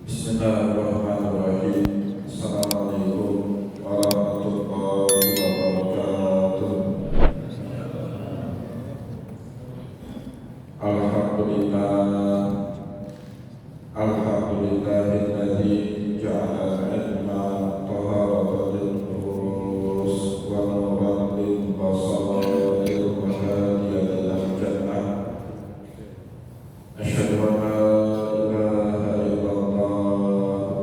Bismillahirrahmanirrahim. Assalamualaikum warahmatullahi wabarakatuh. Alhamdulillah, alhamdulillahilladzi ja'ala al-ilma taharatan lin-nufus wa nuran lil-basair wa hadiyan ilal jannah. Asyhadu an la ilaha illallah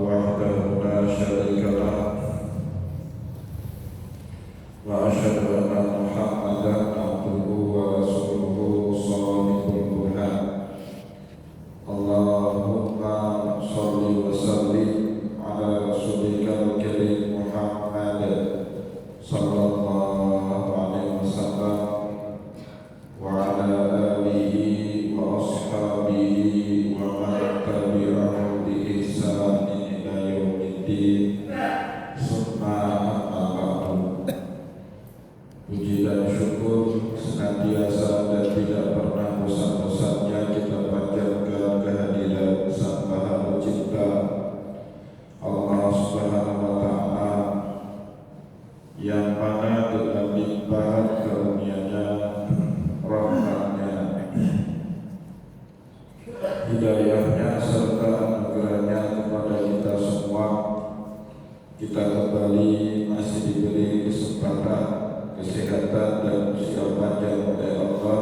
wahdahu la syarika lah wa asyhadu anna Muhammadan abduhu wa rasuluhu shaliḥul burhan. Allahumma shalli wa sallim ala rasulika al-karim Muhammad sallallahu alaihi wasallam wa ala alihi wa ashabihi wa man tabi'ahum bi ihsanin ila yaumiddin. Summa amma ba'du. Puji dan syukur senantiasa dan tidak pernah bosan-bosannya kita panjatkan kehadiran Sang Maha Pencipta Allah Subhanahu wa Ta'ala, yang mana dengan limpahan karunia-Nya, rahmat-Nya, hidayah-Nya serta anugerah-Nya kepada kita semua, kita kembali masih diberi kesempatan, kesehatan dan usia panjang oleh Allah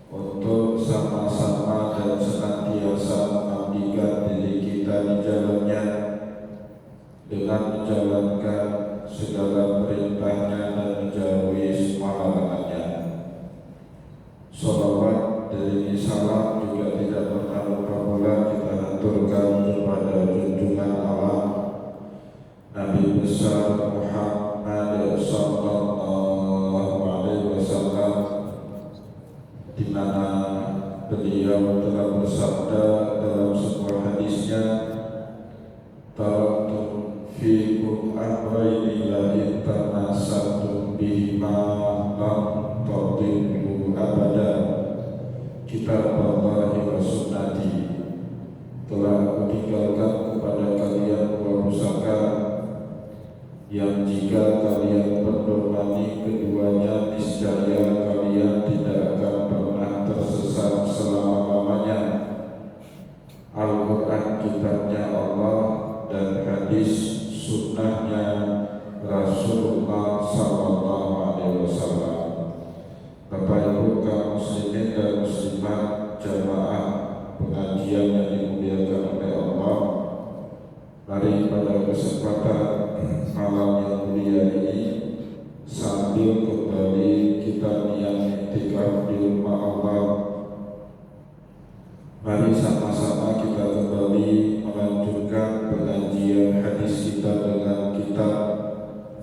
untuk sama-sama dan senantiasa mengabdikan diri kita di jalan-Nya dengan menjalankan segala perintah-Nya dan menjauhi semua larangan-Nya. Shalawat dari salam juga tidak pernah lupa pula kita haturkan kepada junjungan alam Nabi besar Muhammad sallallahu alaihi wasallam, di mana beliau telah bersabda dalam sebuah hadisnya, taraktu fiikum amrayni la in tamassaktum bihima lam tadillu abada, kitaballahi wa sunnati. Telah aku tinggalkan kepada kalian dua pusaka yang jika kalian berdomani keduanya, niscaya kalian tidak akan pernah tersesat selama-lamanya. Al-Quran kitabnya Allah dan hadis sunnahnya Rasulullah sallallahu alaihi wasallam. Bapak Ibu kaum muslimin dan muslimat jamaah pengajian yang dimuliakan oleh Allah, mari pada kesempatan malam yang mulia ini, sambil kembali kita niat iktikaf di rumah Allah, mari sama-sama kita kembali melanjutkan pengajian hadis kita dengan kitab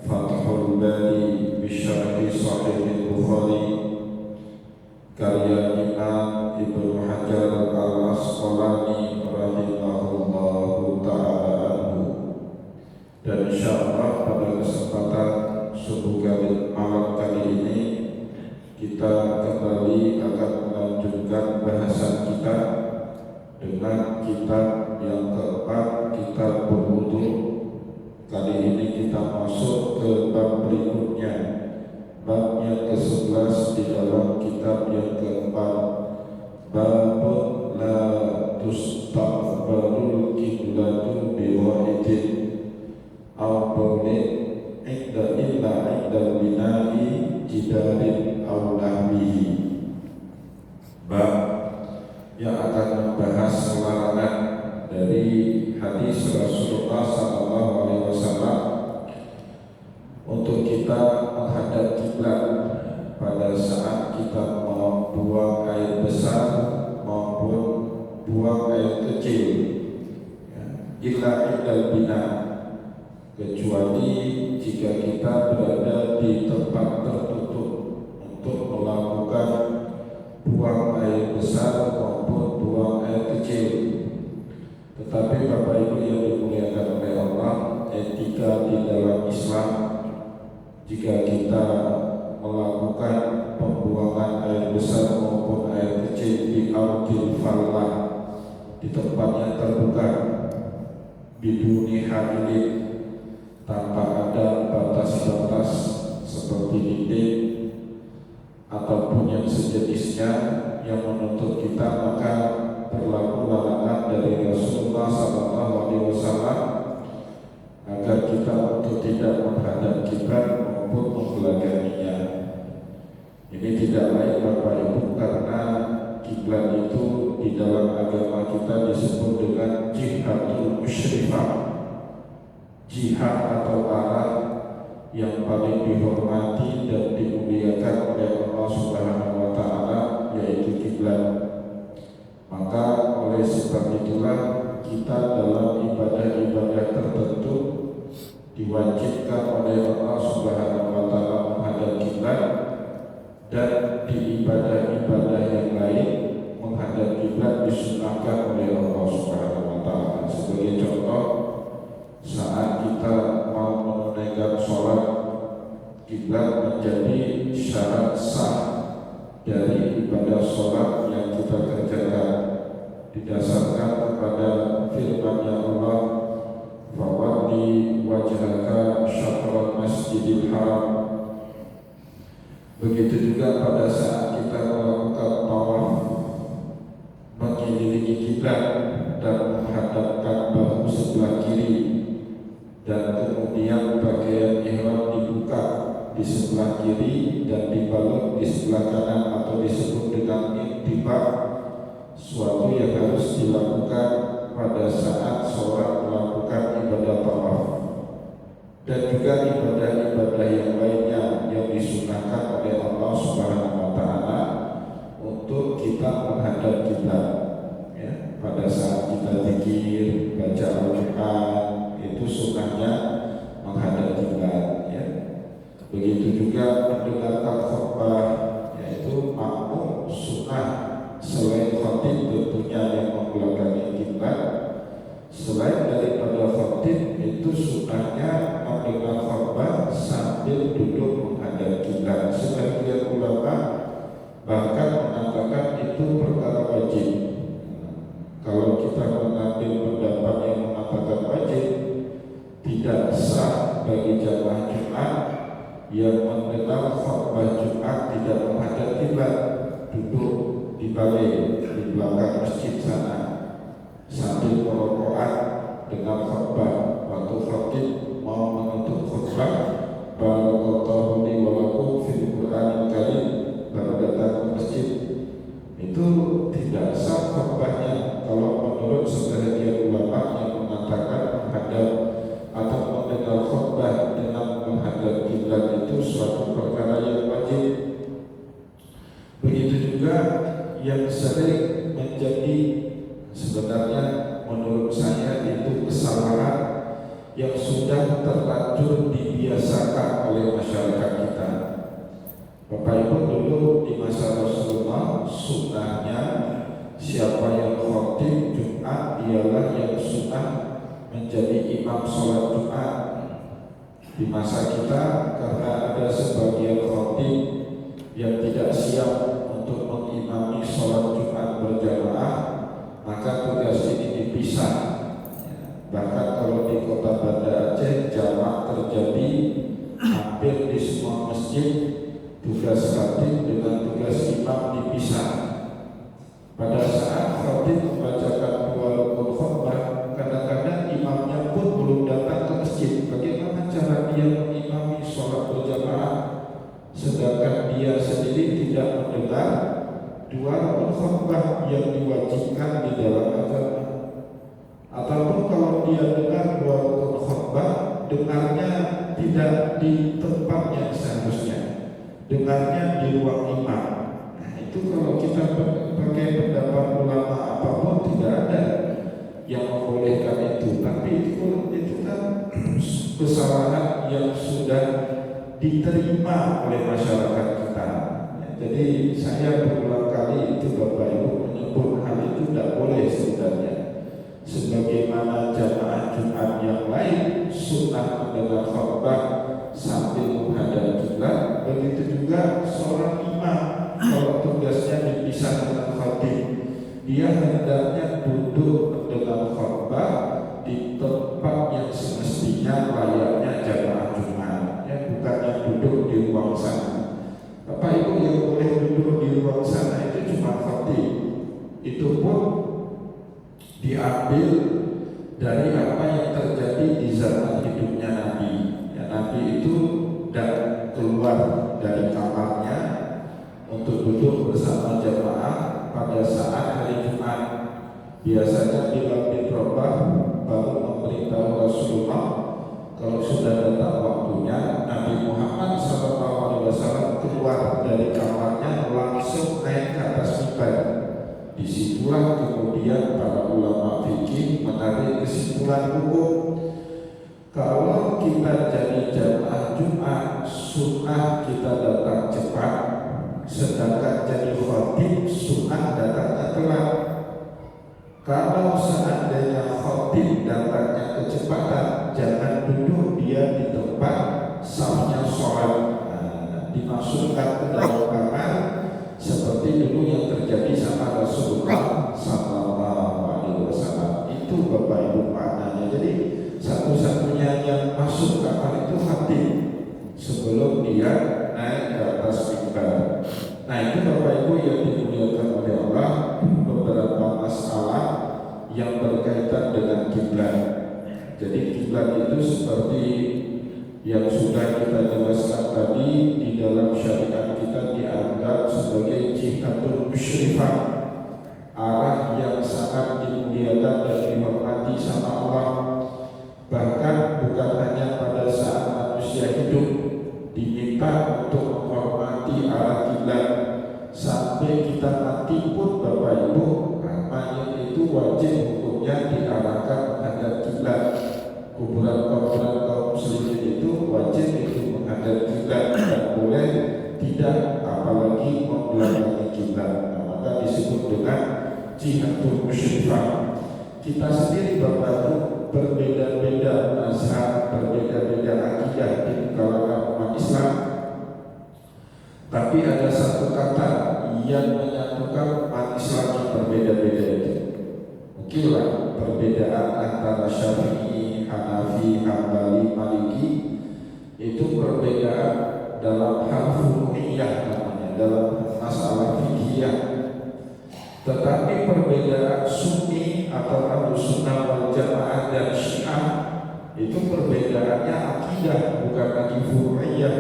Fathul Bari bisyarhi Sahih Bukhari karya Imam Ibnu Hajar Al-Asqalani rahimahullahu ta'ala. Dan insyaallah pada kesempatan subuh malam kali ini kita kembali akan melanjutkan bahasan kita dengan kitab yang keempat, kitab berwudu. Kali ini kita masuk ke bab berikutnya, bab yang ke-11 di dalam kitab yang keempat, bab la tustaqbalul qiblatu biwahidin aw bawlin inda illa inda bina'i jidarin aw nahwihi. Bab yang akan membahas larangan dari hadis Rasulullah SAW untuk kita menghadap kiblat pada saat kita mau buang air besar maupun buang air kecil, illa inda bina', kecuali jika kita berada di tempat tertutup untuk melakukan buang air besar maupun buang air kecil. Tetapi Bapak Ibu yang dimuliakan oleh Allah, etika di dalam Islam, jika kita melakukan pembuangan air besar maupun air kecil di ardil falah, di tempat yang terbuka, biduni hadid, tanpa ada batas-batas seperti dinding ataupun yang sejenisnya yang menuntut kita, maka berlaku larangan dari Rasulullah SAW agar kita untuk tidak menghadap kiblat maupun membelakanginya. Ini tidak lain Bapak Ibu karena kiblat itu di dalam agama kita disebut dengan jihadul musyrifah, jihad atau arah yang paling dihormati dan dimuliakan oleh Allah Subhanahu wa Ta'ala, yaitu kiblat. Maka oleh sebab itulah kita dalam ibadah-ibadah tertentu diwajibkan oleh Allah Subhanahu wa Ta'ala menghadap kiblat, dan di ibadah-ibadah yang lain menghadap kiblat disunahkan oleh Allah Subhanahu wa Ta'ala. Sebagai contoh, saat kita mau menunaikan sholat, kiblat menjadi syarat sah dari ibadah sholat yang kita kerjakan, didasarkan kepada firman-Nya Allah, fawalli wajhaka syatral masjidil haram. Begitu juga pada saat kita melakukan tawaf, mengelilingi kiblat dan menghadapkan bahu sebelah kiri, dan kemudian pakaian ihram dibuka di sebelah kiri dan dibalut di sebelah kanan atau disebut dengan intibak, suatu yang harus dilakukan pada saat seorang melakukan ibadah tawaf. Dan juga ibadah-ibadah yang lainnya yang disunahkan oleh Allah Subhanahu wa Ta'ala untuk kita menghadap kiblat, ya. Pada saat kita zikir, baca Al-Quran, itu sunnahnya menghadap kiblat, ya. Begitu juga mendengarkan khutbah, yaitu makmum sunnah selain khatib tentunya yang membelakangi kiblat. Selain daripada khatib, itu sunnahnya mendengar khutbah sambil duduk menghadap kiblat. Sebagian ulama bahkan mengatakan itu perkara wajib. Kalau kita mengambil pendapat yang mengatakan wajib, tidak sah bagi jamaah Jumat yang mendengar khutbah Jumat tidak menghadap kiblat, duduk di balai di belakang masjid sana sambil merokokan dengan khutbah. Waktu khatib mau menutup khutbah, barakallahu li wa lakum fil Qur'anil Karim, baru datang ke masjid, itu tidak sah khutbahnya. Kalau menurut sebagian ulama yang mengatakan menghadap atau mendengar khutbah dengan menghadap kiblat itu suatu perkara yang wajib. Begitu juga yang sering menjadi, sebenarnya menurut saya itu kesalahan yang sudah terlanjur dibiasakan oleh masyarakat kita. Bapak Ibu, dulu di masa Rasulullah sunnahnya siapa yang khatib Jumat dialah yang sunnah menjadi imam sholat Jumat. Di masa kita karena ada sebagian khatib yang tidak siap untuk mengimami sholat Jumat berjamaah, maka tugas ini dipisah. Bahkan kalau di kota Banda Aceh jamak terjadi hampir di semua masjid, tugas khatib dengan tugas imam dipisah. Pada saat khatib membacakan dua rukun khutbah, kadang-kadang imamnya pun belum datang ke masjid. Bagaimana cara dia mengimami sholat berjamaah sedangkan dia sendiri tidak mendengar dua rukun khutbah yang diwajibkan di dalam agama? Ataupun kalau dia dengar dua rukun khutbah, dengarnya tidak di tempat yang seharusnya, dengarnya di ruang imam. Nah, itu kalau kita pakai pendapat ulama apapun tidak ada yang membolehkan itu. Tapi itu kan kesalahan yang sudah diterima oleh masyarakat kita. Jadi saya berulang kali itu Bapak Ibu menyebut hal itu tidak boleh sebenarnya. Sebagaimana jamaah Jumat yang lain sunnah mendengar khutbah sambil menghadap kiblat, begitu juga seorang imam kalau tugasnya dipisah dengan khatib, dia hendaknya duduk mendengar khutbah di itu pun diambil dari apa yang terjadi di zaman hidupnya Nabi. Ya, Nabi itu dan keluar dari kamarnya untuk duduk bersama jamaah pada saat hari Jumat. Biasanya Bilal bin Rabah baru memberitahu Rasulullah kalau sudah datang waktunya. Nabi Muhammad SAW keluar dari kamarnya langsung naik ke atas mimbar. Disitulah kemudian para ulama fikih menarik kesimpulan hukum. Kalau kita jadi jamaah Jumat, sunnah kita datang cepat, sedangkan jadi khatib sunnah datangnya telat. Kalau seandainya khatib datangnya kecepatan, jangan duduk dia di tempat safnya sholat. Dimasukkan ke dalam kamar seperti dulu yang terjadi sama Rasulullah SAW. Itu Bapak Ibu maknanya. Jadi satu-satunya yang masuk kamar itu khatib sebelum dia naik ke atas mimbar. Nah, itu Bapak Ibu yang dimuliakan oleh Allah, beberapa masalah yang berkaitan dengan kiblat. Jadi kiblat itu seperti yang sudah kita jelaskan tadi, di dalam syariat kita dianggap sebagai jihadul musyrifah, arah yang sangat dimuliakan dan dihormati sama Allah. Bahkan bukan hanya pada saat manusia hidup diminta untuk menghormati arah kiblat, sampai kita mati pun Bapak Ibu, mayat itu wajib hukumnya diarahkan menghadap kiblat. Kuburan-kuburan kaum muslimin itu wajib itu menghadap kiblat, tidak boleh tidak, apalagi membelakangi kiblat. Maka disebut dengan jihadul musyrifah. Kita sendiri Bapak Ibu berbeda-beda mazhab, berbeda-beda akidah di kalangan umat Islam, tapi ada satu kata yang menyatukan umat Islam yang berbeda-beda itu. Mungkinlah perbedaan antara Syafi'i, Hanafi, Hambali, Maliki itu perbedaan dalam hal furu'iyah namanya, dalam masalah fikih. Tetapi perbedaan Sunni atau Ahlussunnah wal Jamaah dan Syiah itu perbedaannya akidah, bukan lagi furu'iyah.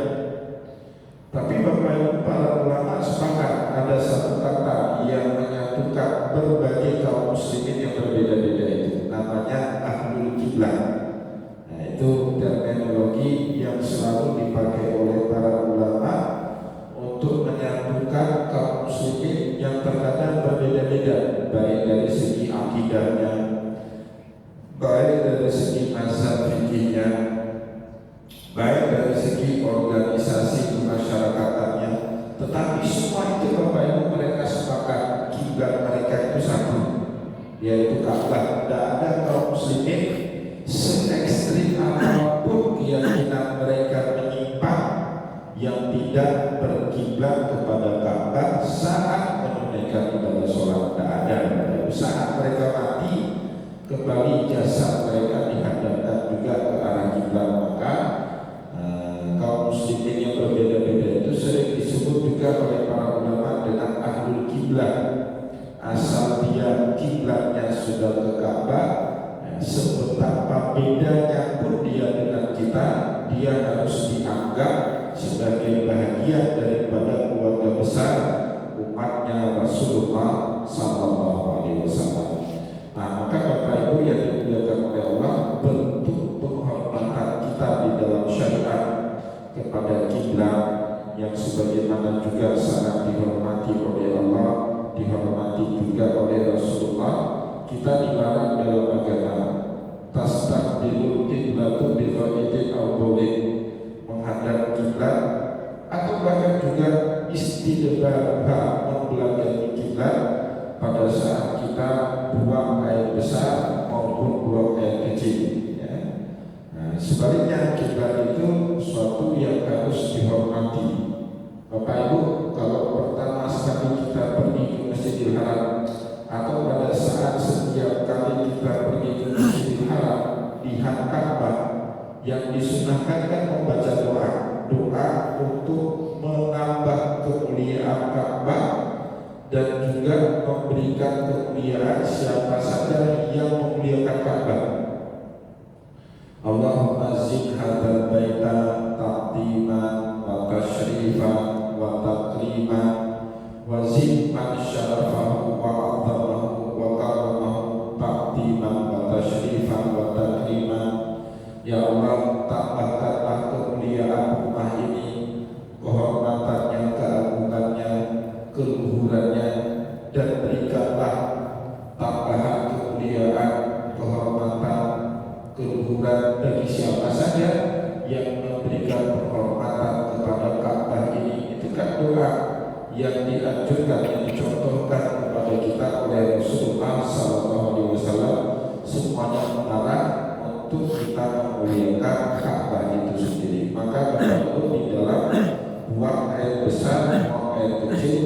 Tapi Bapak Ibu para ulama sepakat ada satu kata yang menyatukan berbagai kaum muslimin yang berbeda-beda, itu namanya ahlul kiblat. Nah, itu terminologi yang selalu dipakai oleh para ulama untuk menyatukan kaum muslimin yang terkadang berbeda-beda, baik dari segi akidahnya, baik dari segi mazhab fikihnya, baik dari segi organisasi kemasyarakatan. Tetapi semua itu Bapak Ibu mereka sepakat kiblat mereka itu satu, yaitu Ka'bah. Tidak ada kaum muslimin se-ekstrim apapun keyakinan mereka menyimpang yang tidak berkiblat kepada Ka'bah saat menunaikan ibadah sholat. Tidak ada. Saat mereka mati, kembali jasad mereka dihadapkan juga ke arah kiblat. Maka kaum muslimin yang berbeda-beda itu sering disebut juga oleh para ulama dengan ahlul kiblat. Asal dia kiblatnya sudah ke Ka'bah, sebetapa bedanya pun dia dengan kita, dia harus dianggap sebagai bahagian daripada keluarga besar umatnya Rasulullah SAW. Nah, maka Bapak Ibu yang dimuliakan oleh Allah, bentuk penghormatan kita di dalam syariat kepada kiblat yang sebagaimana juga sangat dihormati oleh Allah, dihormati juga oleh Rasulullah, kita dilarang dalam agama tastaqbilul qiblatu bi ghaidin aw boleh menghadap kiblat, atau bahkan juga istidbar, membelakangi kiblat pada saat kita buang air besar maupun buang air kecil. Nah, sebaliknya kiblat itu suatu yang harus dihormati. Bapak Ibu, kalau pertama sekali kita pergi ke Masjidil Haram, atau pada saat setiap kali kita pergi ke Masjidil Haram, lihat Ka'bah, yang disunahkan kan membaca doa untuk menambah kemuliaan Ka'bah dan juga memberikan kemuliaan siapa saja yang memuliakan Ka'bah. Allahumma zid hadzal baita ta'ziman wa tashrifan wa takriman wa zid man syarafahu wa 'azzamahu wa karamahu ta'ziman wa tashrifan wa takriman. Ya Allah, tambahkanlah kemuliaan rumah ini, kehormatannya, keagungannya, keluhurannya, dan berikanlah tambahan kemuliaan, kehormatan, keluhuran bagi siapa saja yang memberikan penghormatan kepada Ka'bah ini. Itu kan doa yang dianjurkan, yang dicontohkan kepada kita oleh Rasulullah SAW. Semuanya mengarah untuk kita memuliakan Ka'bah itu sendiri. Maka Bapak Ibu, di dalam buang air besar maupun air kecil,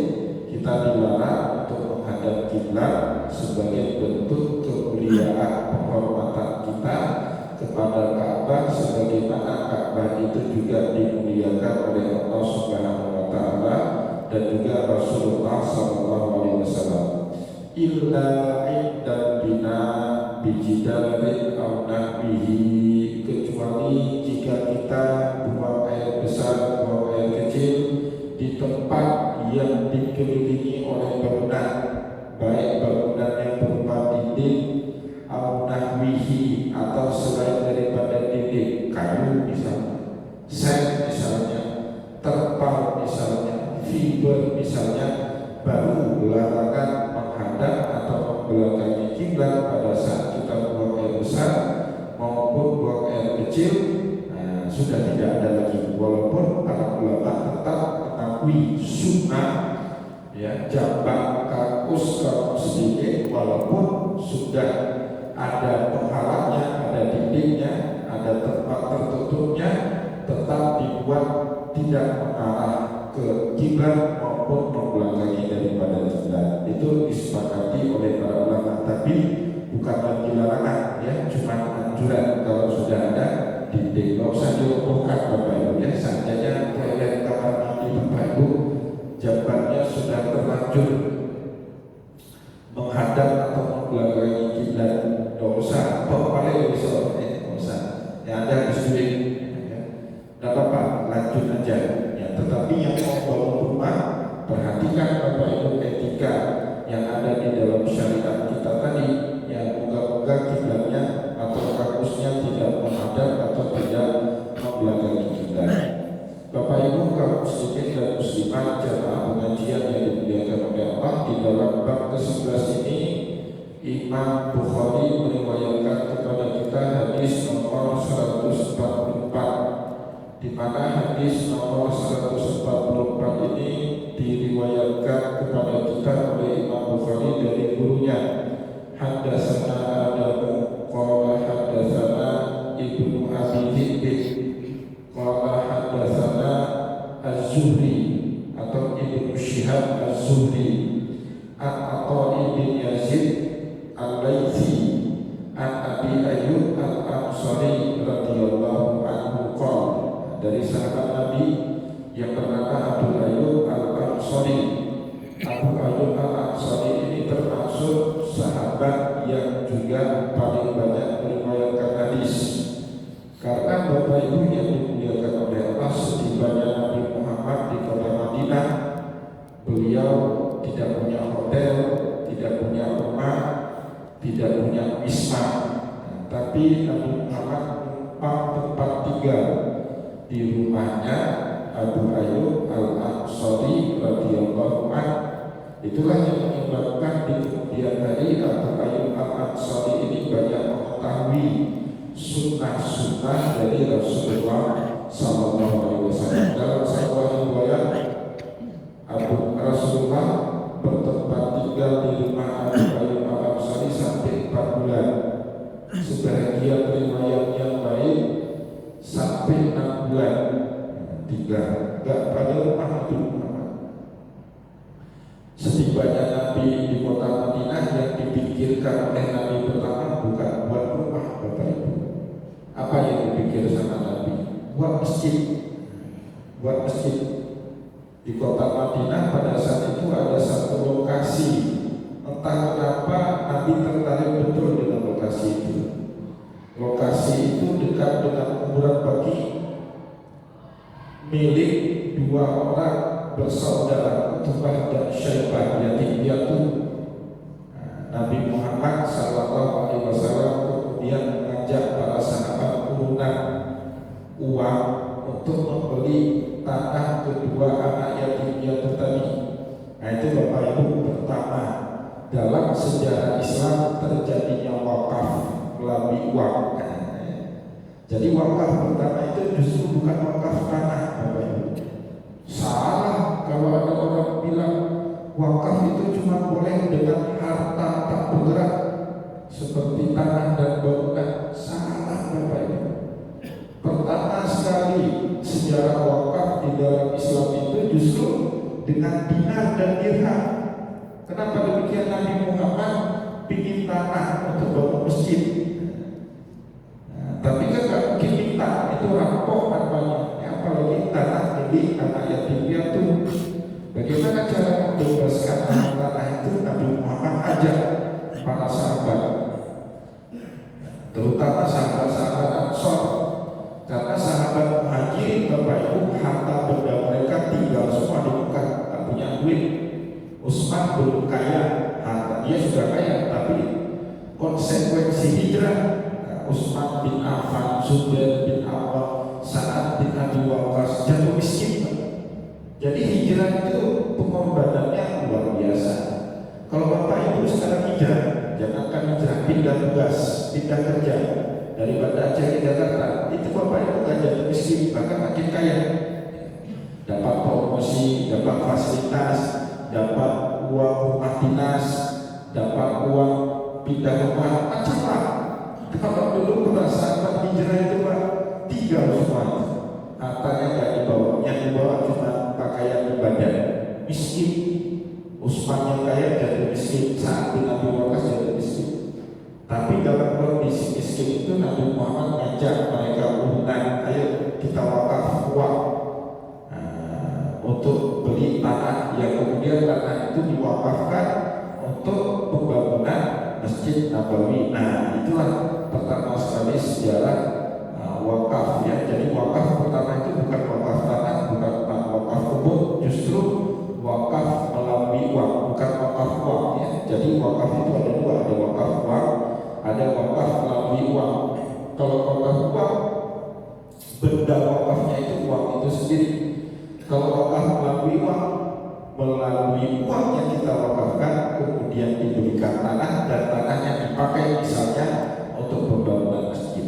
kita dilarang untuk menghadap kiblat sebagai bentuk kemuliaan penghormatan kita kepada Ka'bah, sebagaimana Ka'bah itu juga dimuliakan oleh Allah Subhanahu wa taala dan juga Rasulullah SAW. Illa inda bina bijidalin aw nahbihi, kecuali jika kita buang air besar, buang air kecil di tempat yang dikelilingi oleh bangunan, baik bangunan yang berupa dinding aw nahwihi, atau selain daripada dinding, kayu misalnya, seng misalnya, terpal misalnya, fiber misalnya, baru larangan menghadap atau membelakangi kiblat pada saat kita buang air besar maupun buang air kecil. Sudah tidak ada lagi, walaupun para ulama tetap mengakui sunnah ya jambak kakus sedikit, walaupun sudah ada penghalangnya, ada dindingnya, ada tempat tertutupnya, tetap dibuat tidak mengarah ke kiblat maupun membelakangi daripada kiblat. Itu disepakati oleh para ulama, tapi bukan lagi larangan ya, cuma anjuran. Kalau sudah ada dinding, nggak usah dirobohkan Bapak Ibu ya. Seandainya toilet kamar mandi Bapak Ibu jambatnya sudah terlanjur menghadap atau membelakangi kiblat, nggak usah, paling bisa nggak usah, yang ada disuruh ya. Nggak apa-apa, lanjut aja ya. Tetapi yang mau bangun rumah, perhatikan Bapak Ibu etika yang ada di dalam syariat kita tadi, yang moga-moga kiblatnya atau kakusnya tidak menghadap atau tidak membelakangi kiblat. Bapak Ibu kaum muslimin dan muslimat jamaah pengajian yang dimuliakan oleh Allah, di dalam bab ke-11 ini Imam Bukhari meriwayatkan kepada kita hadis nomor 144, di mana hadis nomor 144 ini diriwayatkan kepada kita oleh Imam Bukhari dari gurunya. Haddatsana Adamu qala haddatsana Ibnu Abi Dhi'b qala haddatsana Az-Zuhri atau Ibnu Syihab Az-Zuhri At-Atha'i bin Yazid Al-Laitsi an Abi Ayyub Al-Ansari radhiyallahu anhu qala, dari sahabat Nabi yang bernama Abu Ayyub Al-Ansari. Abu Ayyub Al-Ansari ini termasuk sahabat yang juga paling banyak meriwayatkan hadis, karena Bapak Ibu yang dimuliakan oleh Allah, setibanya Nabi Muhammad di kota Madinah, beliau tidak punya hotel, tidak punya rumah, tidak punya wisma, tapi Nabi Muhammad numpang tempat tinggal di rumahnya Abu Ayyub Al-Ansari radhiyallahu anhu. Itulah yang menyebabkan di kemudian hari Abu Ayyub Al-Ansari ini banyak mengetahui sunnah-sunnah dari Rasulullah SAW. Dalam sebuah riwayat, Rasulullah bertempat tinggal di rumah Abu Ayyub Al-Ansari sampai 4 bulan. Sebagian riwayat yang lain sampai 6 bulan tinggal, nggak pada rumah Nabi Muhammad. Setibanya Nabi di kota Madinah, yang dipikirkan oleh Nabi pertama bukan buat rumah Bapak Ibu. Apa yang dipikir sama Nabi? Buat masjid. Buat masjid. Di kota Madinah pada saat itu ada satu lokasi, entah kenapa Nabi tertarik betul dengan lokasi itu. Lokasi itu dekat dengan kuburan baki milik dua orang bersaudara, Utbah dan Syaibah, yaitu Nabi Muhammad SAW kemudian mengajak para sahabat urunan uang untuk membeli tanah kedua anak yatim piatu tadi. Nah, itu Bapak Ibu pertama dalam sejarah Islam terjadinya wakaf melalui uang. Jadi wakaf pertama itu justru bukan wakaf tanah, Bapak Ibu. Salah kalau ada orang bilang wakaf itu cuma boleh dengan harta tak bergerak seperti tanah dan bangunan. Salah, Bapak Ibu. Pertama sekali sejarah wakaf di dalam Islam itu justru dengan dinar dan dirham. Kenapa demikian? Nabi Muhammad bikin tanah untuk bangun masjid. Tapi kan gak mungkin minta, itu rampok namanya. Apalagi tanah milik anak yatim piatu. Bagaimana cara membebaskan tanah itu? Nabi Muhammad ajak para sahabat, terutama sahabat-sahabat Ansor, karena sahabat Muhajirin, Bapak Ibu, harta benda mereka tinggal semua di Mekah, tak punya duit. Utsman belum kaya, harta dia sudah kaya, tapi konsekuensi hijrah, Utsman bin Affan, Zubair bin Awam, Sa'ad bin Abi Waqqas jatuh miskin. Jadi hijrah itu pengorbanannya luar biasa. Kalau Bapak Ibu sekarang hijrah, jangankan hijrah, pindah tugas, pindah kerja dari Banda Aceh ke Jakarta, itu Bapak Ibu gak jatuh miskin, bahkan makin kaya. Dapat promosi, dapat fasilitas, dapat uang rumah dinas, dapat uang pindah rumah, macam-macam. Kalau dulu pada saat hijrah itu Pak, tinggal semua itu. Hartanya gak dibawa, yang dibawa cuma pakaian ibadah. Miskin. Utsman yang kaya jatuh miskin, saat Nabi Waqqas jatuh miskin. Tapi dalam kondisi miskin itu Nabi Muhammad ngajak mereka urunan, ayo kita wakaf uang untuk beli tanah, yang kemudian tanah itu diwakafkan untuk pembangunan Masjid Nabawi. Nah, itulah pertama sekali sejarah wakaf ya. Jadi wakaf pertama itu bukan wakaf tanah, bukan wakaf kebun, justru wakaf melalui uang, bukan wakaf uang ya. Jadi wakaf itu ada dua, ada wakaf uang, ada wakaf melalui uang. Kalau wakaf uang, benda wakafnya itu uang itu sendiri. Kalau wakaf melalui uang yang kita wakafkan, kemudian diberikan tanah dan tanahnya dipakai misalnya untuk pembangunan masjid.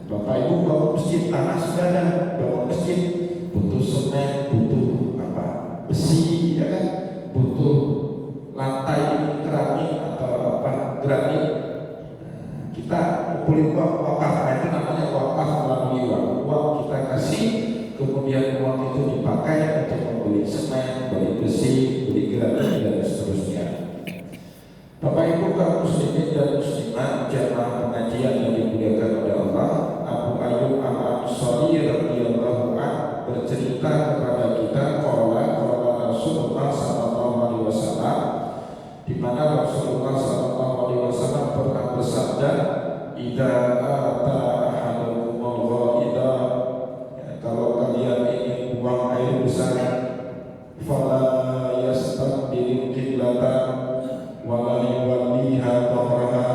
Bapak Ibu bangun masjid, tanah sudah ada, bangun masjid butuh semen, butuh besi, ya kan, butuh lantai keramik atau granit. Kita kumpulin uang wakaf, itu namanya wakaf melalui uang. Uang kita kasih, kemudian uang itu dipakai untuk membeli semen, beli besi, beli granit dan seterusnya. Bapak Ibu kaum muslimin dan muslimat, jamaah pengajian yang dimuliakan oleh Allah, Abu Ayyub Al-Ansari radhiyallahu anhu bercerita kepada kita qala Rasulullah sallallahu alaihi wasallam, di mana Rasulullah sallallahu alaihi wasallam pernah bersabda, "Idza ata ahadukumul ghaida," kalau kalian ingin buang air besar, fala yastaqbil qiblatan wala yuwalliha dhahraha,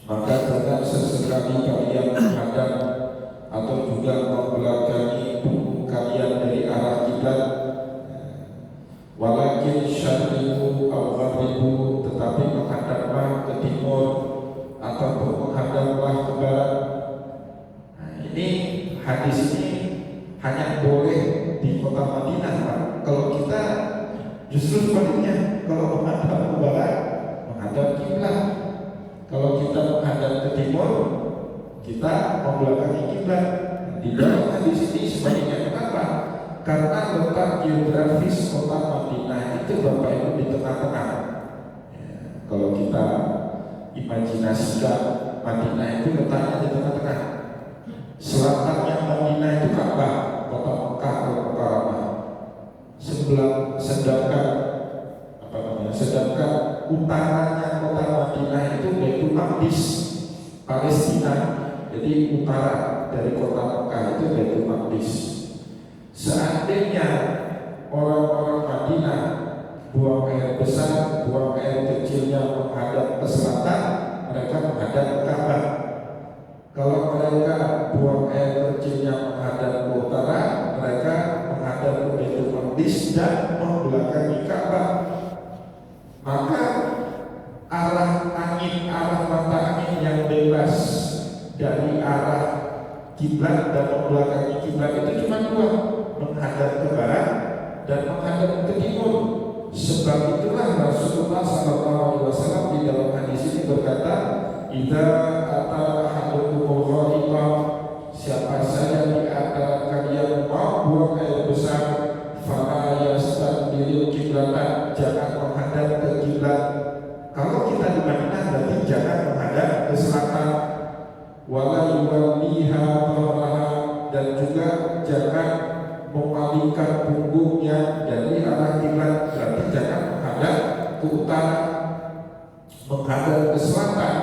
maka jangan sesekali kalian menghadap atau juga membelakangi punggung kalian dari arah kiblat. Walakin syarriqu aw gharibu, tetapi menghadaplah ke timur ataupun menghadaplah ke barat. Nah, ini hadis ini hanya boleh di kota Madinah, Pak. Kalau kita justru sebaliknya, kalau menghadap ke barat menghadap kiblat, kalau kita menghadap ke timur kita membelakangi kiblat. Di dalam hadis ini sebaliknya. Kenapa? Karena letak geografis kota Madinah itu Bapak Ibu di tengah-tengah. Kalau kita imajinasikan Madinah itu letaknya di tengah-tengah. Selatannya Madinah itu Ka'bah, kota Mekah atau kota Ramah. Palestina, jadi utara dari kota Mekah itu Baitul Maqdis. Seandainya orang-orang Madinah buang air besar, buang air kecilnya menghadap ke selatan, mereka menghadap ke Ka'bah. Kalau mereka buang air kecilnya menghadap ke utara, mereka menghadap ke Baitul Maqdis dan membelakangi Ka'bah. Maka arah angin, arah mata angin yang bebas dari arah kiblat dan membelakangi kiblat itu cuma dua, menghadap ke barat dan menghadap ke timur. Sebab itulah Rasulullah SAW di dalam hadis ini berkata, "Idza ata ahadukumul ghaita," siapa saja di antara kalian mau buang air besar, fala yastaqbilul qiblata, jangan menghadap ke kiblat. Kalau kita di Madinah berarti jangan menghadap ke selatan, wala yuwalliha dhahraha, dan juga jangan memalingkan punggungnya dari arah kiblat, berarti jangan menghadap ke utara, menghadap ke selatan,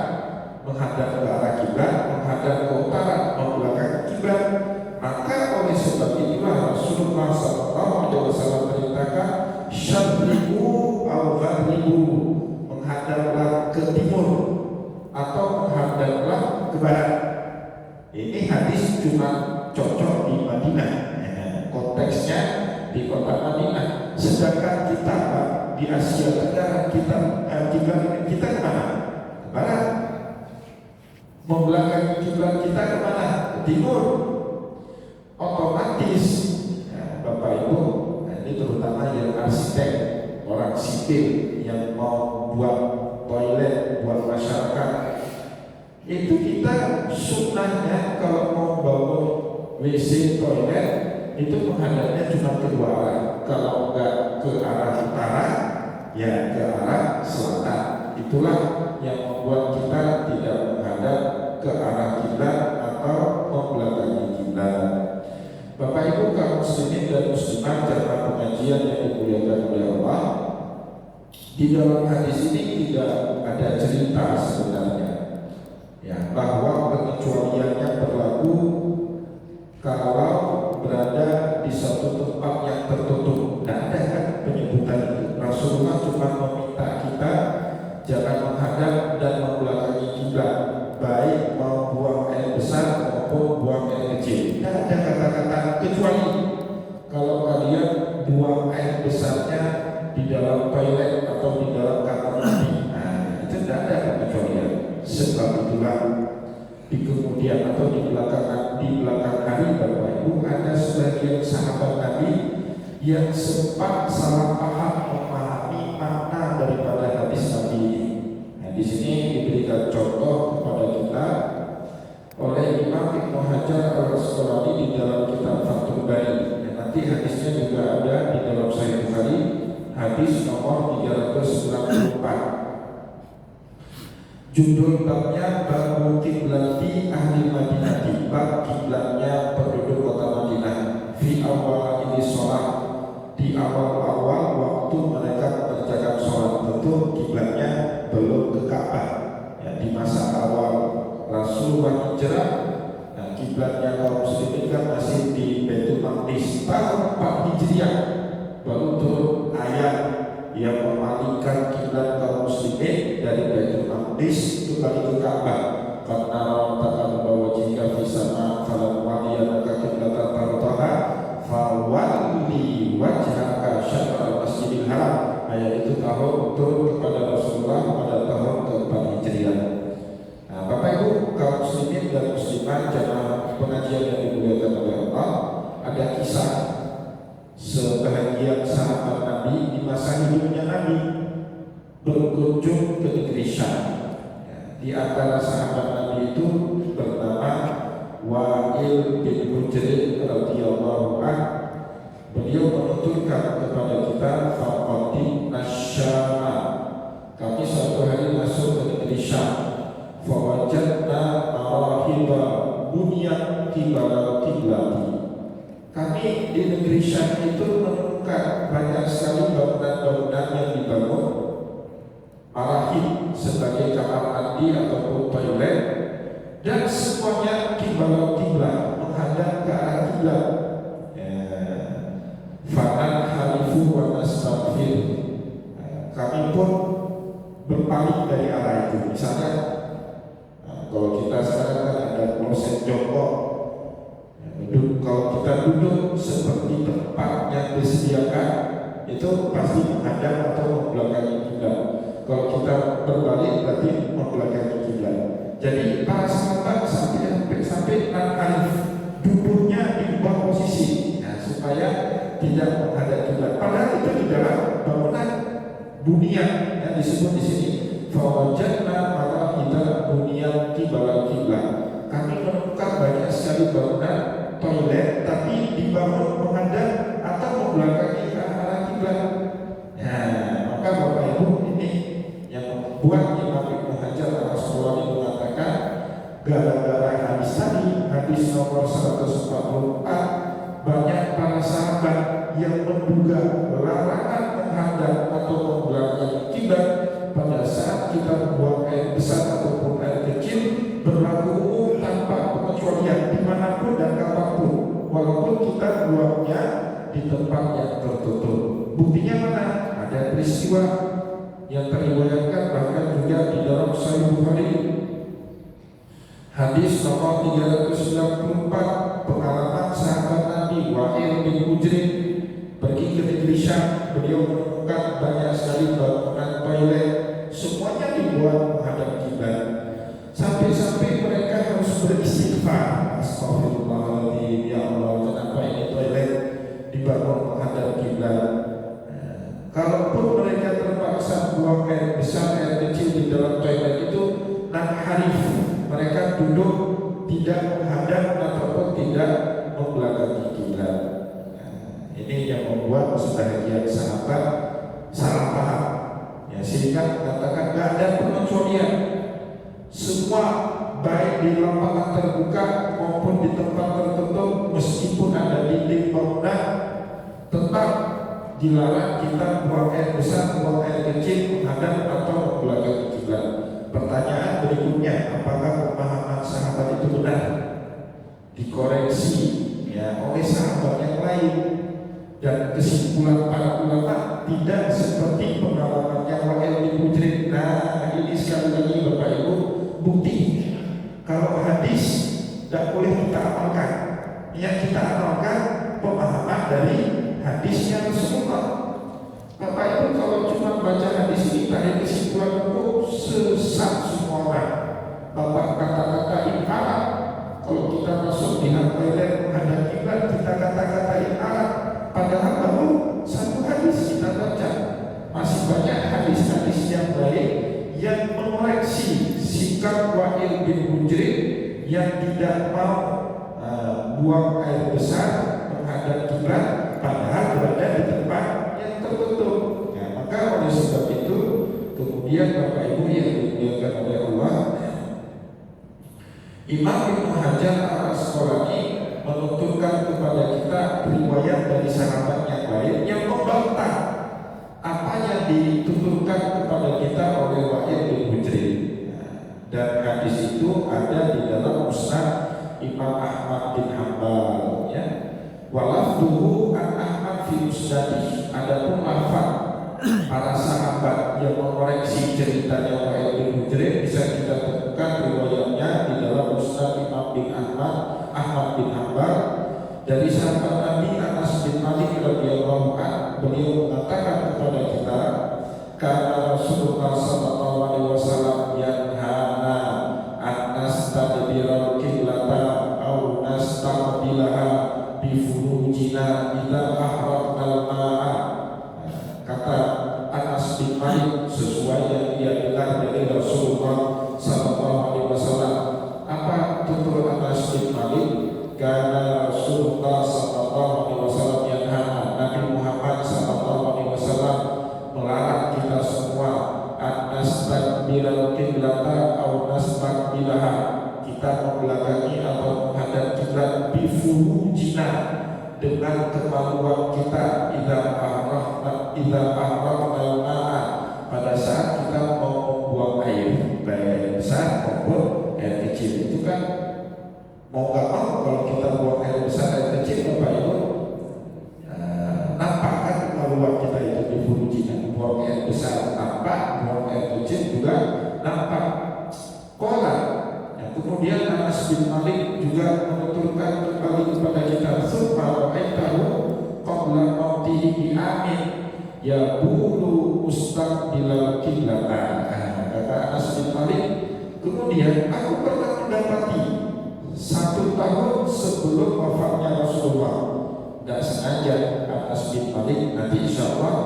menghadap ke arah kiblat, menghadap ke utara, membelakangi kiblat. Maka oleh sebab itulah Rasulullah SAW perintahkan syarriqu au gharribu, menghadaplah ke timur atau menghadaplah ke barat. Ini hadis cuma cocok di Madinah, konteksnya di kota Madinah. Sedangkan kita di Asia Tenggara, kita kemana? Ke barat. Membelakangi kiblat kita kemana? Ke timur. Otomatis, Bapak Ibu, ini terutama yang arsitek, orang sipil yang mau buat toilet buat masyarakat, itu kita sunnahnya kalau mau bangun WC toilet itu menghadapnya cuma kedua arah. Kalau enggak ke arah utara, ya ke arah selatan. Itulah yang membuat kita tidak menghadap ke arah kiblat atau membelakangi kiblat. Bapak Ibu kaum muslimin dan muslimat jamaah pengajian yang dimuliakan oleh Allah, di dalam hadis ini tidak ada cerita sebenarnya, ya, bahwa pengecualiannya berlaku kalau berada di satu tempat yang tertutup. Tidak ada kan penyebutan itu. Rasulullah cuma meminta kita jangan menghadap dan membelakangi kiblat, baik mau buang air besar maupun buang air kecil. Tidak ada kata-kata kecuali kalau kalian buang air besarnya di dalam toilet atau di dalam kamar mandi. Nah, itu tidak ada kecualian. Sebab itulah di kemudian atau di belakang hari Bapak Ibu ada sebagian sahabat Nabi yang sempat salah paham memahami makna daripada hadis Nabi ini. Nah, di sini diberikan contoh kepada kita oleh Imam Ibnu Hajar Al-Asqalani di dalam kitab Fathul Bari. Nanti hadisnya juga ada di dalam Sahih Bukhari, hadis nomor 394. Judul babnya bab kiblati ahli Madinah, bab kiblatnya penduduk kota Madinah. Fi awal ini sholat, di awal-awal waktu mereka mengerjakan sholat, tentu kiblatnya belum ke Ka'bah. Ya, di masa awal Rasulullah hijrah, nah kiblatnya kaum muslimin kan masih di Baitul Maqdis. Tahun 4 Hijriah baru turun ayat yang memalingkan kiblat kaum muslimin dari Baitul Maqdis kembali ke Ka'bah. Karena ratakan bahwa jika bisa falan waliyanaka kiblatan tardaha fawalli wajhaka syatral masjidil haram. Ayat itu tahun turun kepada Rasulullah pada tahun ke-4 Hijriah. Nah, Bapak Ibu kaum muslimin dan muslimat jamaah pengajian yang dimuliakan oleh Allah, ada kisah sebahagian sahabat Nabi di masa hidupnya Nabi berkunjung ke negeri Syam. Di antara sahabat Nabi itu bernama Wa'il bin Hujr radhiyallahu anhu. Beliau menuturkan kepada kita, faqadimna Syama, kami suatu hari masuk ke negeri Syam, fawajadna marahiba bunyan qibala qiblati. Kami di negeri Syam itu menemukan banyak sekali bangunan-bangunan yang dibangun marahib sebagai kamar mandi ataupun toilet kiblat. Fanan halifu wa nastaghfir. Kami pun berpaling dari arah itu. Misalnya kalau kita sekarang kan ada proses jongkok, kalau kita duduk seperti tempat yang disediakan itu pasti menghadap atau membelakangi kiblat. Kalau kita berbalik berarti membelakangi kiblat. Jadi para sahabat sampai arif duduknya diubah posisi, supaya tidak menghadap kiblat. Padahal itu di dalam bangunan bunian yang disebut di sini. Fawajadna marahida bunian kiblat. Kami menemukan banyak sekali bangunan toilet tapi dibangun menghadap atau membelakangi ke arah kiblat. Maka Bapak Ibu, ini yang membuat Imam Ibnu Hajar al-Asqalani mengatakan gara-gara hadis tadi, hadis nomor 144, banyak para sahabat yang menduga larangan menghadap atau membelakangi kiblat pada saat kita buang air besar ataupun air kecil berlaku umum tanpa pengecualian dimanapun dan kapanpun, walaupun kita buangnya di tempat yang tertutup. Buktinya mana? Ada peristiwa yang teriwayatkan bahkan juga di dalam Sahih Bukhari. Hadis nomor 394, pengalaman sahabat Nabi Wa'il bin Hujr pergi ke negeri Syam. Beliau menemukan banyak sekali bangunan toilet, semuanya dibuat menghadap kiblat. Sampai-sampai mereka harus beristighfar, astagfirullahaladzim, ya Allah, kenapa ini toilet dibangun menghadap kiblat? Kalaupun mereka terpaksa buang air besar, air kecil di dalam toilet itu, harif, mereka duduk tidak menghadap ataupun tidak membelakangi kiblat. Ini yang membuat sebagian sahabat salah paham, sehingga mengatakan tidak ada pengecualian. Semua baik di lapangan terbuka maupun di tempat tertutup, meskipun ada dinding bangunan, tetap dilarang kita buang air besar, buang air kecil menghadap atau membelakangi kiblat. Pertanyaan berikutnya, apakah pemahaman sahabat itu benar? Dikoreksi oleh sahabat yang lain, dan kesimpulan para ulama tidak seperti pengalamannya Wa'il bin Hujr. Ini sekali lagi Bapak Ibu bukti kalau hadis tidak boleh kita amalkan. Yang kita amalkan pemahaman dari hadisnya Rasulullah. Bapak Ibu kalau cuma baca hadis ini tarik kesimpulan itu sesat semua orang. Bapak kata-katain Arab, kalau kita masuk di toilet menghadap kiblat kita kata-katain Arab, padahal baru satu hadis kita baca. Masih banyak hadis-hadis yang baik yang mengoreksi sikap Wa'il bin Hujr yang tidak mau buang air besar menghadap kiblat padahal berada di tempat yang tertutup. Maka oleh sebab itu kemudian Bapak Ibu yang dimuliakan oleh Allah, Imam Ibnu Hajar al-Asqalani menuturkan kepada kita riwayat dari sahabat yang lain yang membantah apa yang dituturkan kepada kita oleh Wa'il bin Hujr. Dan hadis itu ada di dalam Musnad Imam Ahmad bin Hanbal, walafduhu an Ahmad fi Musnadih. Adapun lafaz para sahabat yang mengoreksi ceritanya Wa'il bin Hujr bisa kita temukan riwayatnya di dalam Musnad Imam bin Ahmad bin Hanbal dari sahabat Nabi Anas bin Malik radhiyallahu anhu. Beliau mengatakan kepada kita, karena Rasulullah sallallahu alaihi wasallam yanhana an nastadbiral qiblata aw nastaqbilaha bi furujina idza ahratnal ma'a. Kata Anas bin Malik sesuai yang dia dengar dari Rasulullah sallallahu alaihi wasallam. Apa tutur Anas bin Malik? Karena Rasulullah sallallahu alaihi wasallam yanhana, Nabi Muhammad sallallahu alaihi wasallam melarang kita semua an-nastaqbilal qiblata aw nastaqbilaha, kita membelakangi atau menghadap kiblat bi furujina, dengan kemaluan kita, idza ahraqna ma'a, pada saat kita mau membuang air, baik air besar maupun air kecil. Itu kan mau nggak mau kalau kita buang air besar air kecil Bapak Ibu, nampak kan peluang kita itu di Fujian. Buang air besar nampak, buang air kecil juga nampak. Kola. Kemudian Anas bin Malik juga menuturkan kembali kepada kita, "Summa ra'aitahu qabla mautihi bi amin ya bulu mustaqbilal qiblatan." Kata Anas bin Malik, kemudian aku pernah mendapati 1 tahun sebelum wafatnya Rasulullah. Tidak sengaja Anas bin Malik, nanti insya Allah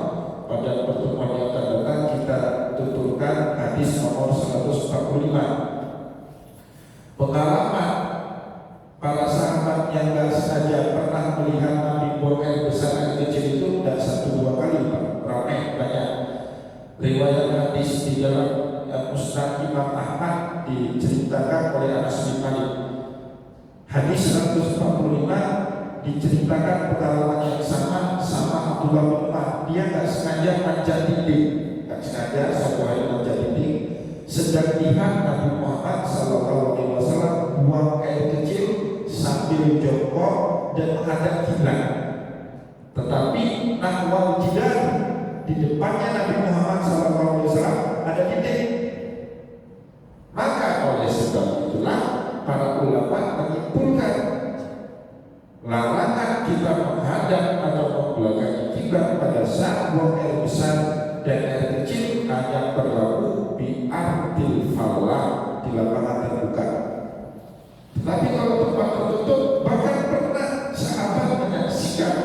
pada pertemuan yang akan datang kita tuturkan hadis nomor 145. Pengalaman para sahabat yang gak sengaja pernah melihat Nabi buang air besar air kecil itu tidak 1-2 kali, Pak. Ramai banyak riwayat hadis di dalam Musnad Imam Ahmad diceritakan oleh Anas bin Malik. Hadis 145 diceritakan pengalaman yang sama Abdullah bin Umar. Dia gak sengaja manjat dinding, gak sengaja suatu hari manjat dinding, sedang lihat Nabi Muhammad SAW buang air kecil sambil jongkok dan menghadap kiblat. Tetapi nahwal jidar, di depannya Nabi Muhammad SAW ada dinding. Maka oleh sebab itulah para ulama menyimpulkan larangan kita menghadap atau membelakangi kiblat pada saat buang air besar dan air kecil hanya berlaku di ardil falah, di lapangan terbuka. Tapi kalau tempat tertutup, bahkan pernah sahabat menyaksikan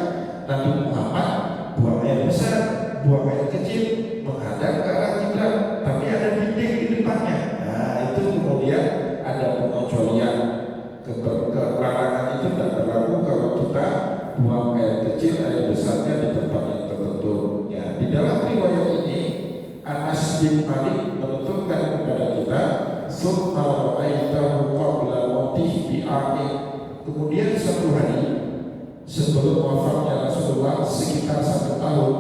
Nabi Muhammad buang air besar, buang air kecil menghadap ke arah kiblat, tapi ada dinding di depannya. Nah, itu kemudian ada pengecualian. Larangan itu tidak berlaku kalau kita buang air kecil, air besarnya di tempat yang tertentu. Ya, di dalam riwayat ini Anas bin Malik menuturkan kepada kita, "Summa ra'aitahu qabla mautihi bi amin." Kemudian suatu hari sebelum wafatnya Rasulullah, sekitar 1 tahun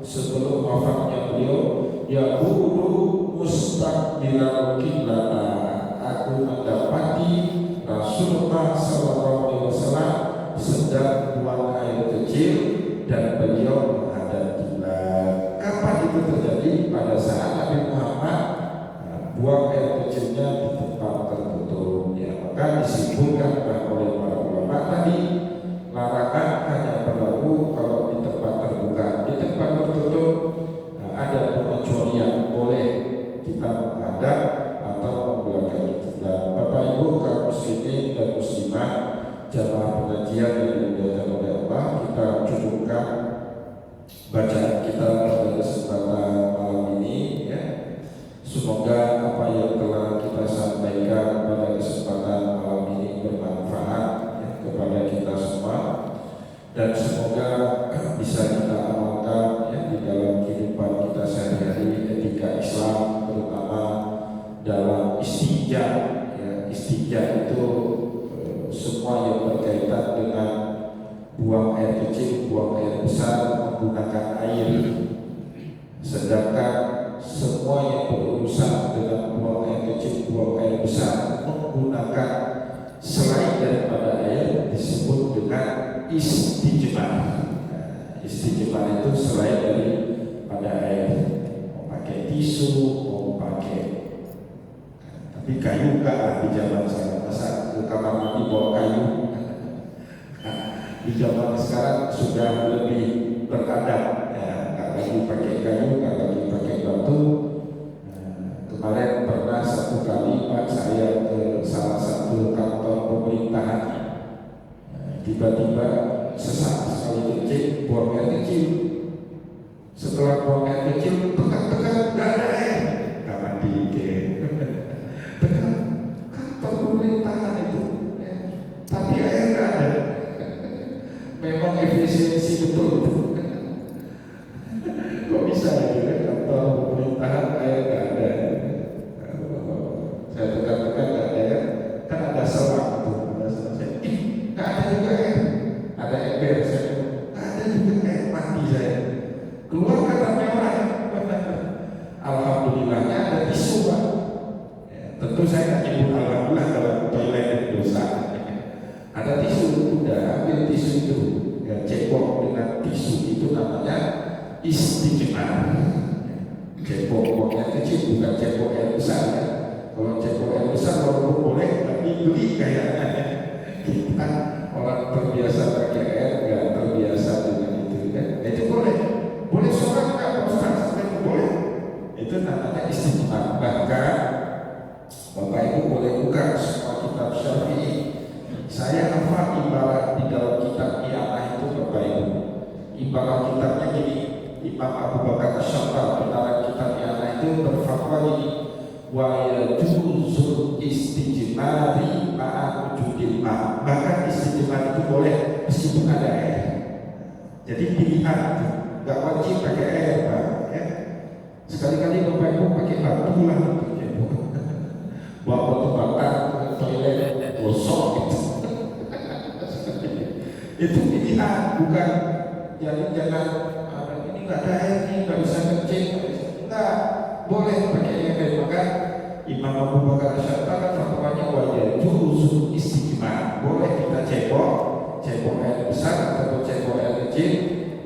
sebelum wafatnya beliau, yaqulu mustaqbilal qiblata, aku mendapati Rasulullah SAW sedang buang air kecil dan beliau menghadap kiblat. Kapan itu terjadi? Pada saat Nabi Muhammad buang air kecilnya di tempat tertutup. Ya, maka disimpulkan oleh para ulama tadi, larangan hanya berlaku kalau di tempat terbuka. Di tempat tertutup ada pengecualian, boleh kita menghadap atau membelakangi kiblat. Bapak Ibu kaum muslimin dan muslimat, jamaah pengajian yang dimuliakan oleh Allah, kita cukupkan bacaan kita pada kesempatan malam ini, ya. Semoga apa yang telah kita sampaikan pada kesempatan malam ini bermanfaat, ya, kepada kita semua, dan semoga bisa kita amalkan, ya, di dalam kehidupan kita sehari-hari, etika Islam, terutama dalam istinja. Ya, istinja itu semua yang berkaitan dengan buang air kecil, buang air besar menggunakan air. Sedangkan semua yang berurusan dengan buang air kecil, buang air besar menggunakan selain daripada air disebut dengan istijmar. Istijmar itu selain daripada air, mau pakai tisu, mau pakai, tapi kayu enggak di zaman sekarang. Masa ke kamar mandi bawa kayu? Di zaman sekarang sudah lebih beradab, ya, nggak lagi pakai kayu, nggak lagi pakai batu. Kemarin pernah 1 kali Pak saya ke salah satu kantor pemerintahan, tiba-tiba sesak sekali kencing, buang air kecil. Setelah buang air kecil, tekan-tekan nggak ada air, nggak mandi tekan kantor pemerintahan itu, ya. Tapi air nggak ada. Memang efisiensi betul. Kok bisa gitu kan, kantor pemerintahan air nggak ada. Saya tekan-tekan nggak ada air, kan ada selang tuh, ada selang. Saya, nggak ada juga air, ada ember. Saya nggak ada juga air mandi saya. Keluar kata orang. Alhamdulillahnya ada tisu, Pak. Ya, tentu saya nggak nyebut alhamdulillah kalau toilet dosa. kecil, bukan cebok air besar ya. Kalau cebok air besar walaupun boleh, tapi beli kayaknya. Kita orang terbiasa pakai air, nggak terbiasa dengan itu kan. Itu boleh sholat nggak Ustaz? Boleh. Itu namanya istighfar. Bahkan Bapak Ibu boleh buka semua kitab Syafi'i. Saya hafal ibarat di dalam kitab I'anah itu Bapak Ibu. Ibarat kitabnya jadi Imam Abu Bakar Asy-Syattar dalam kitab I'anah itu berfatwa ini, wa yajuzul istijmari ma'a wujudil ma. Bahkan istijmar itu boleh meskipun ada air. Jadi pilihan itu, nggak wajib pakai air Pak ya. Sekali-kali Bapak Ibu pakai batu lah bawa batu bakar ke toilet gosok gitu. Itu pilihan, bukan jadi jangan ini nggak ada air nih, nggak bisa kencing, nggak boleh pakai air. Maka Imam Abu Bakar Asy-Syattar kan fatwanya wajib juzul istighfar, boleh kita cebok air besar atau cebok air kecil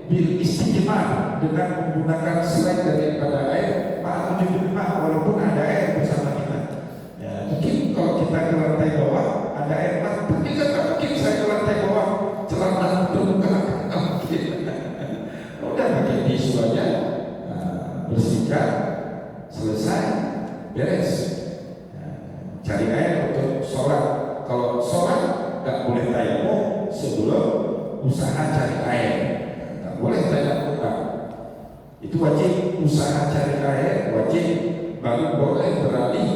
bil istighfar dengan menggunakan selain daripada air walaupun ada air bersama kita. Ya, mungkin kalau kita ke lantai bawah ada air, tapi kan tak mungkin saya ke lantai bawah celana terbuka. Udah pakai tisu aja, bersihkan, selesai, beres. Cari air untuk sholat. Kalau sholat nggak boleh tayamum sebelum usaha cari air. Nggak boleh tayamum. Itu wajib usaha cari air, wajib baru boleh beralih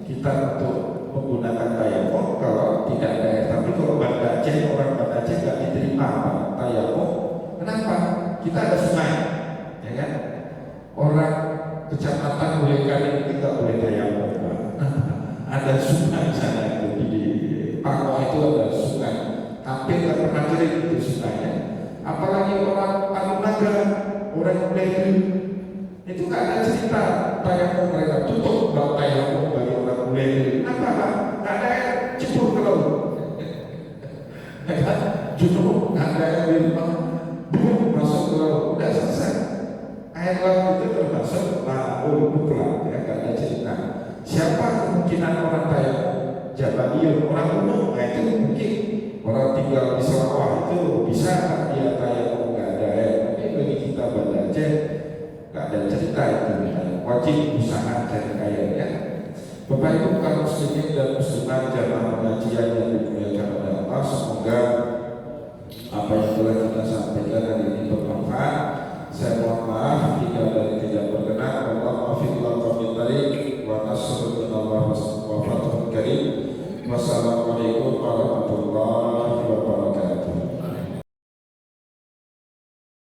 kita untuk menggunakan tayamum kalau tidak ada air. Tapi kalau Banda Aceh, orang Banda Aceh nggak diterima tayamum. Kenapa? Kita ada sungai, ya kan? Orang kecamatan Bulekani itu nggak boleh tayamum. Ada sungai sana itu di Pangwa itu ada sungai. Hampir nggak pernah kering itu sungainya. Apalagi orang Alunaga, orang Melayu itu nggak ada cerita tayamum mereka tutup bab tayamum bagi orang Melayu. Kenapa? Nggak ada air, cebur ke laut. Justru nggak ada air di rumah, belum masuk ke laut, udah selesai. Air laut itu termasuk ma'ul mutlaq ya, nggak ada cerita. Siapa kemungkinan orang tayamum? Jabaliyun, orang umum, nah itu mungkin orang tinggal di sawah itu bisa dia tayamum nggak ada air. Tapi bagi kita Banda Aceh nggak ada cerita itu, wajib usaha cari air ya. Bapak Ibu kaum muslimin dan muslimat jamaah pengajian yang dimuliakan oleh Allah, semoga